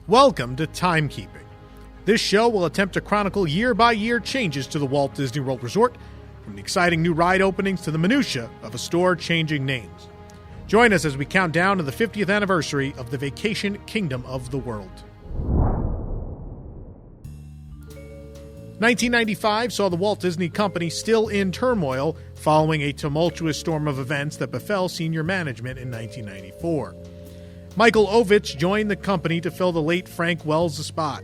Welcome to Timekeeping. This show will attempt to chronicle year-by-year changes to the Walt Disney World Resort, from the exciting new ride openings to the minutia of a store changing names. Join us as we count down to the 50th anniversary of the vacation kingdom of the world. 1995 saw the Walt Disney Company still in turmoil following a tumultuous storm of events that befell senior management in 1994. Michael Ovitz joined the company to fill the late Frank Wells' spot.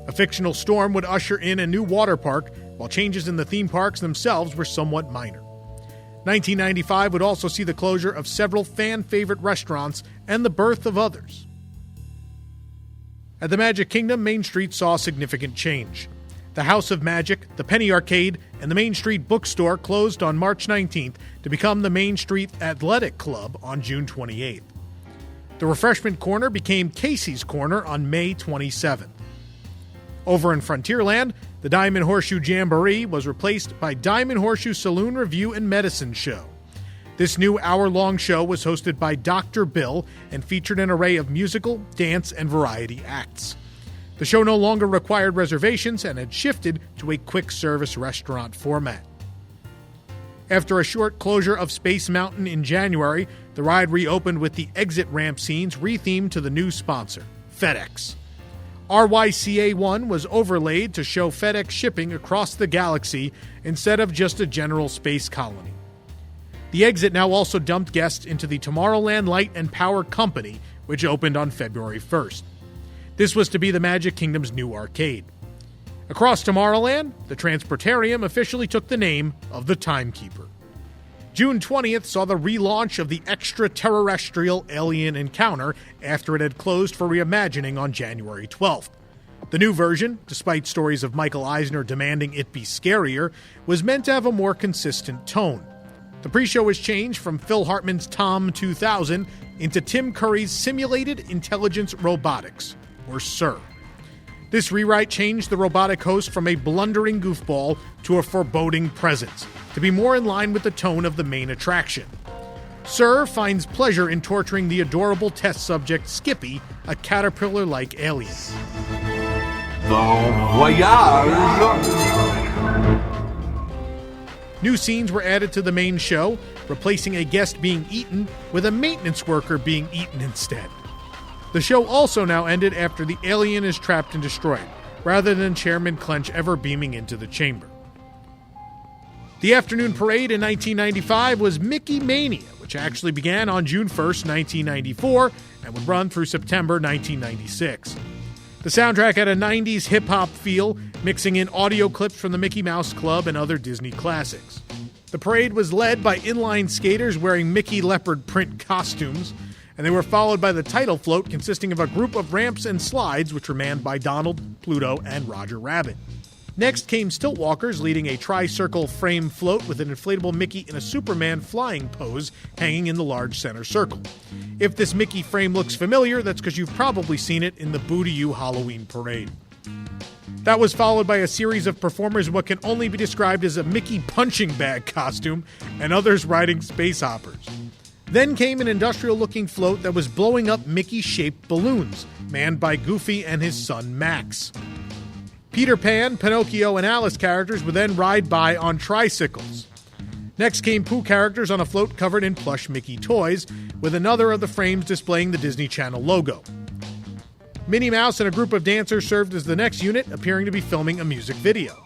A fictional storm would usher in a new water park, while changes in the theme parks themselves were somewhat minor. 1995 would also see the closure of several fan-favorite restaurants and the birth of others. At the Magic Kingdom, Main Street saw significant change. The House of Magic, the Penny Arcade, and the Main Street Bookstore closed on March 19th to become the Main Street Athletic Club on June 28th. The Refreshment Corner became Casey's Corner on May 27th. Over in Frontierland, the Diamond Horseshoe Jamboree was replaced by Diamond Horseshoe Saloon Review and Medicine Show. This new hour-long show was hosted by Dr. Bill and featured an array of musical, dance, and variety acts. The show no longer required reservations and had shifted to a quick-service restaurant format. After a short closure of Space Mountain in January, the ride reopened with the exit ramp scenes rethemed to the new sponsor, FedEx. RYCA-1 was overlaid to show FedEx shipping across the galaxy instead of just a general space colony. The exit now also dumped guests into the Tomorrowland Light and Power Company, which opened on February 1st. This was to be the Magic Kingdom's new arcade. Across Tomorrowland, the Transportarium officially took the name of the Timekeeper. June 20th saw the relaunch of the extraterrestrial alien encounter after it had closed for reimagining on January 12th. The new version, despite stories of Michael Eisner demanding it be scarier, was meant to have a more consistent tone. The pre-show was changed from Phil Hartman's Tom 2000 into Tim Curry's Simulated Intelligence Robotics, or SIR. This rewrite changed the robotic host from a blundering goofball to a foreboding presence, to be more in line with the tone of the main attraction. SIR finds pleasure in torturing the adorable test subject Skippy, a caterpillar-like alien. Bon voyage! New scenes were added to the main show, replacing a guest being eaten with a maintenance worker being eaten instead. The show also now ended after the alien is trapped and destroyed, rather than Chairman Clench ever beaming into the chamber. The afternoon parade in 1995 was Mickey Mania, which actually began on June 1st, 1994, and would run through September 1996. The soundtrack had a 90s hip-hop feel, mixing in audio clips from the Mickey Mouse Club and other Disney classics. The parade was led by inline skaters wearing Mickey leopard print costumes, and they were followed by the title float consisting of a group of ramps and slides which were manned by Donald, Pluto, and Roger Rabbit. Next came stilt walkers leading a tri-circle frame float with an inflatable Mickey in a Superman flying pose hanging in the large center circle. If this Mickey frame looks familiar, that's because you've probably seen it in the Boo to You Halloween parade. That was followed by a series of performers in what can only be described as a Mickey punching bag costume and others riding space hoppers. Then came an industrial-looking float that was blowing up Mickey-shaped balloons, manned by Goofy and his son Max. Peter Pan, Pinocchio, and Alice characters would then ride by on tricycles. Next came Pooh characters on a float covered in plush Mickey toys, with another of the frames displaying the Disney Channel logo. Minnie Mouse and a group of dancers served as the next unit, appearing to be filming a music video.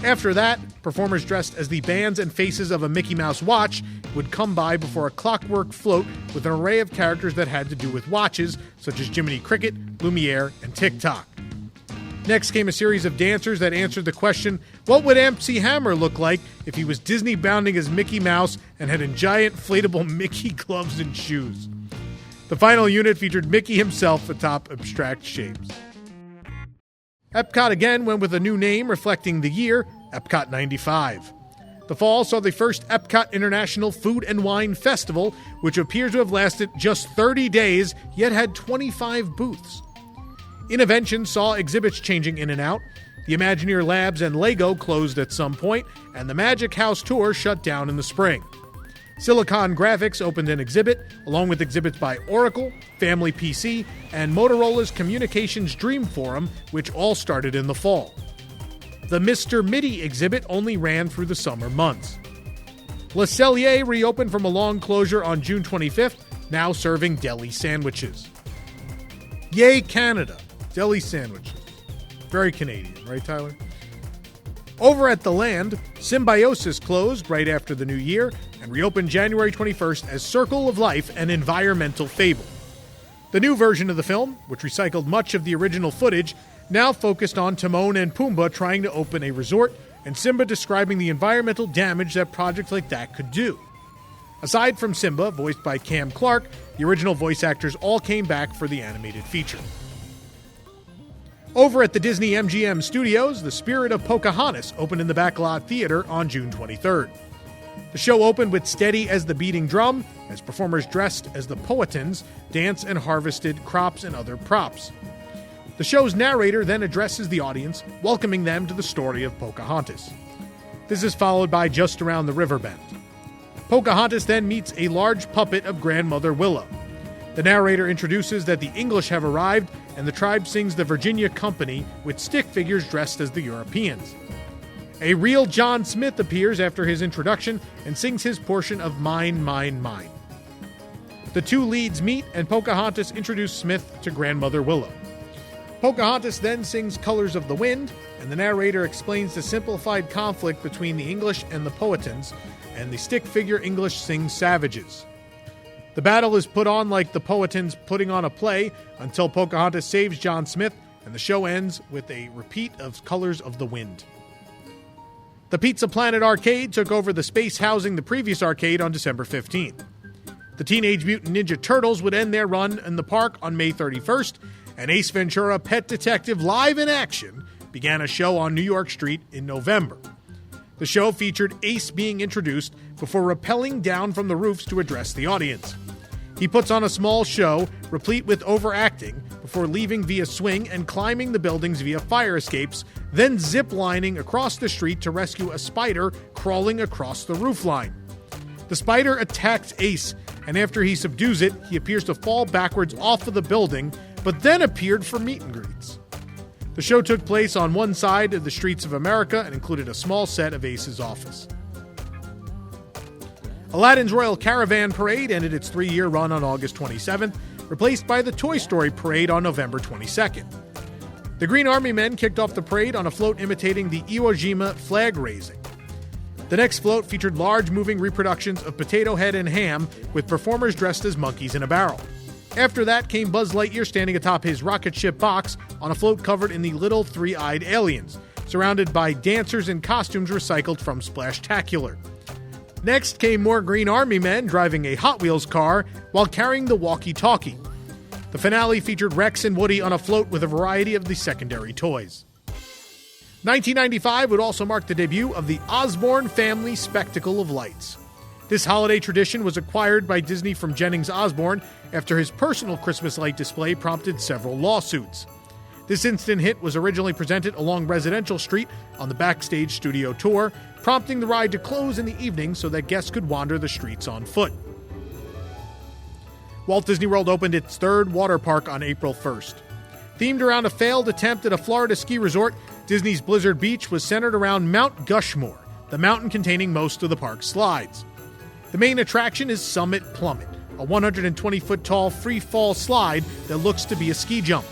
After that, performers dressed as the bands and faces of a Mickey Mouse watch would come by before a clockwork float with an array of characters that had to do with watches, such as Jiminy Cricket, Lumiere, and Tick-Tock. Next came a series of dancers that answered the question, what would MC Hammer look like if he was Disney bounding as Mickey Mouse and had giant inflatable Mickey gloves and shoes? The final unit featured Mickey himself atop abstract shapes. Epcot again went with a new name reflecting the year, Epcot 95. The fall saw the first Epcot International Food and Wine Festival, which appears to have lasted just 30 days, yet had 25 booths. Innovention saw exhibits changing in and out. The Imagineer Labs and Lego closed at some point, and the Magic House Tour shut down in the spring. Silicon Graphics opened an exhibit, along with exhibits by Oracle, Family PC, and Motorola's Communications Dream Forum, which all started in the fall. The Mr. MIDI exhibit only ran through the summer months. Le Cellier reopened from a long closure on June 25th, now serving deli sandwiches. Yay, Canada! Deli sandwiches. Very Canadian, right, Tyler? Over at The Land, Symbiosis closed right after the new year and reopened January 21st as Circle of Life, an environmental fable. The new version of the film, which recycled much of the original footage, now focused on Timon and Pumbaa trying to open a resort and Simba describing the environmental damage that projects like that could do. Aside from Simba, voiced by Cam Clark, the original voice actors all came back for the animated feature. Over at the Disney MGM Studios, The Spirit of Pocahontas opened in the Backlot Theater on June 23rd. The show opened with Steady as the Beating Drum, as performers dressed as the Powhatans dance and harvested crops and other props. The show's narrator then addresses the audience, welcoming them to the story of Pocahontas. This is followed by Just Around the River Bend. Pocahontas then meets a large puppet of Grandmother Willow. The narrator introduces that the English have arrived, and the tribe sings the Virginia Company with stick figures dressed as the Europeans. A real John Smith appears after his introduction and sings his portion of Mine, Mine, Mine. The two leads meet, and Pocahontas introduces Smith to Grandmother Willow. Pocahontas then sings Colors of the Wind, and the narrator explains the simplified conflict between the English and the Powhatans, and the stick figure English sings Savages. The battle is put on like the Powhatans putting on a play until Pocahontas saves John Smith, and the show ends with a repeat of Colors of the Wind. The Pizza Planet Arcade took over the space housing the previous arcade on December 15th. The Teenage Mutant Ninja Turtles would end their run in the park on May 31st, and Ace Ventura Pet Detective Live in Action began a show on New York Street in November. The show featured Ace being introduced before rappelling down from the roofs to address the audience. He puts on a small show, replete with overacting, before leaving via swing and climbing the buildings via fire escapes, then zip-lining across the street to rescue a spider crawling across the roofline. The spider attacks Ace, and after he subdues it, he appears to fall backwards off of the building, but then appeared for meet and greets. The show took place on one side of the streets of America and included a small set of Ace's office. Aladdin's Royal Caravan Parade ended its 3-year run on August 27th, replaced by the Toy Story Parade on November 22nd. The Green Army Men kicked off the parade on a float imitating the Iwo Jima flag raising. The next float featured large moving reproductions of Potato Head and Ham, with performers dressed as monkeys in a barrel. After that came Buzz Lightyear standing atop his rocket ship box on a float covered in the little three-eyed aliens, surrounded by dancers in costumes recycled from Splashtacular. Next came more Green Army Men driving a Hot Wheels car while carrying the walkie-talkie. The finale featured Rex and Woody on a float with a variety of the secondary toys. 1995 would also mark the debut of the Osborne Family Spectacle of Lights. This holiday tradition was acquired by Disney from Jennings Osborne after his personal Christmas light display prompted several lawsuits. This instant hit was originally presented along Residential Street on the Backstage Studio Tour, prompting the ride to close in the evening so that guests could wander the streets on foot. Walt Disney World opened its third water park on April 1st. Themed around a failed attempt at a Florida ski resort, Disney's Blizzard Beach was centered around Mount Gushmore, the mountain containing most of the park's slides. The main attraction is Summit Plummet, a 120-foot tall free-fall slide that looks to be a ski jump.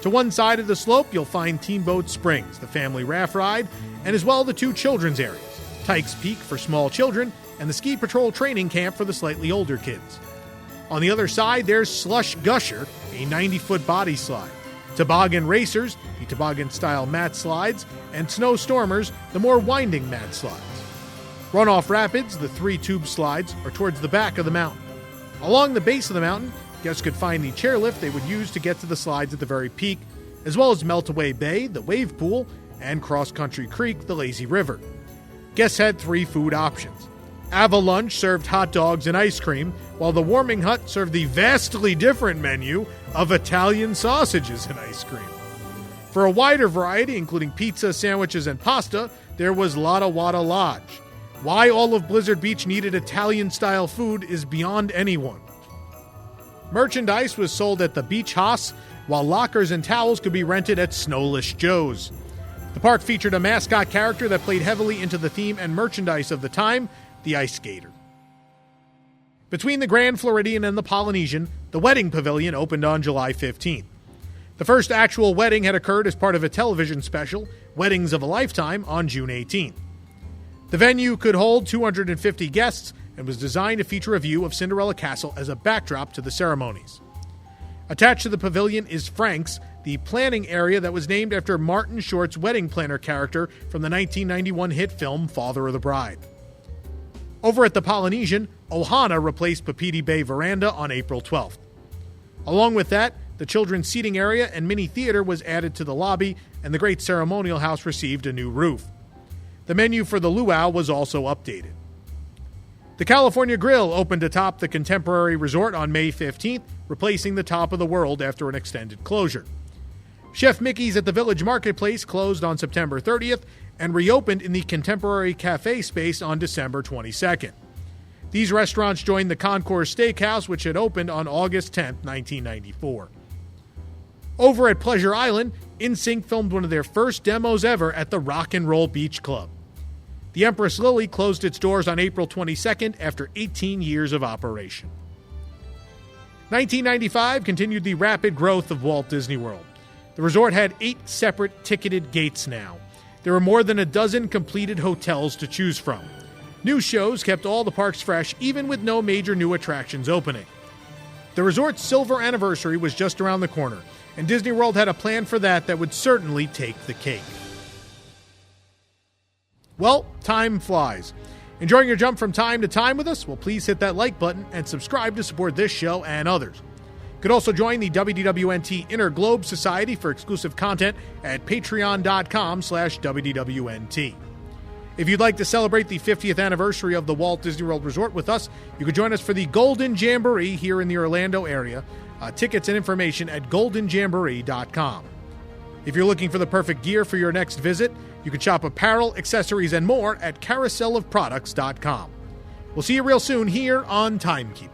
To one side of the slope, you'll find Teamboat Springs, the family raft ride, and as well the two children's areas, Tykes Peak for small children and the Ski Patrol training camp for the slightly older kids. On the other side, there's Slush Gusher, a 90-foot body slide, Toboggan Racers, the toboggan-style mat slides, and Snow Stormers, the more winding mat slides. Runoff Rapids, the 3-tube slides, are towards the back of the mountain. Along the base of the mountain, guests could find the chairlift they would use to get to the slides at the very peak, as well as Meltaway Bay, the wave pool, and Cross Country Creek, the lazy river. Guests had 3 food options. Avalunch served hot dogs and ice cream, while the Warming Hut served the vastly different menu of Italian sausages and ice cream. For a wider variety, including pizza, sandwiches, and pasta, there was Lotta Wada Lodge. Why all of Blizzard Beach needed Italian-style food is beyond anyone. Merchandise was sold at the Beach Haas, while lockers and towels could be rented at Snowless Joe's. The park featured a mascot character that played heavily into the theme and merchandise of the time, the Ice Skater. Between the Grand Floridian and the Polynesian, the Wedding Pavilion opened on July 15th. The first actual wedding had occurred as part of a television special, Weddings of a Lifetime, on June 18th. The venue could hold 250 guests and was designed to feature a view of Cinderella Castle as a backdrop to the ceremonies. Attached to the pavilion is Frank's, the planning area that was named after Martin Short's wedding planner character from the 1991 hit film Father of the Bride. Over at the Polynesian, Ohana replaced Papiti Bay Veranda on April 12th. Along with that, the children's seating area and mini theater was added to the lobby, and the Great Ceremonial House received a new roof. The menu for the luau was also updated. The California Grill opened atop the Contemporary Resort on May 15th, replacing the Top of the World after an extended closure. Chef Mickey's at the Village Marketplace closed on September 30th and reopened in the Contemporary Cafe space on December 22nd. These restaurants joined the Concourse Steakhouse, which had opened on August 10, 1994. Over at Pleasure Island, NSYNC filmed one of their first demos ever at the Rock and Roll Beach Club. The Empress Lily closed its doors on April 22nd after 18 years of operation. 1995 continued the rapid growth of Walt Disney World. The resort had 8 separate ticketed gates now. There were more than a dozen completed hotels to choose from. New shows kept all the parks fresh, even with no major new attractions opening. The resort's silver anniversary was just around the corner, and Disney World had a plan for that would certainly take the cake. Well, time flies. Enjoying your jump from time to time with us? Well, please hit that like button and subscribe to support this show and others. You could also join the WDWNT Inner Globe Society for exclusive content at patreon.com/WDWNT. If you'd like to celebrate the 50th anniversary of the Walt Disney World Resort with us, you could join us for the Golden Jamboree here in the Orlando area. Tickets and information at goldenjamboree.com. If you're looking for the perfect gear for your next visit, you can shop apparel, accessories, and more at carouselofproducts.com. We'll see you real soon here on Timekeeping.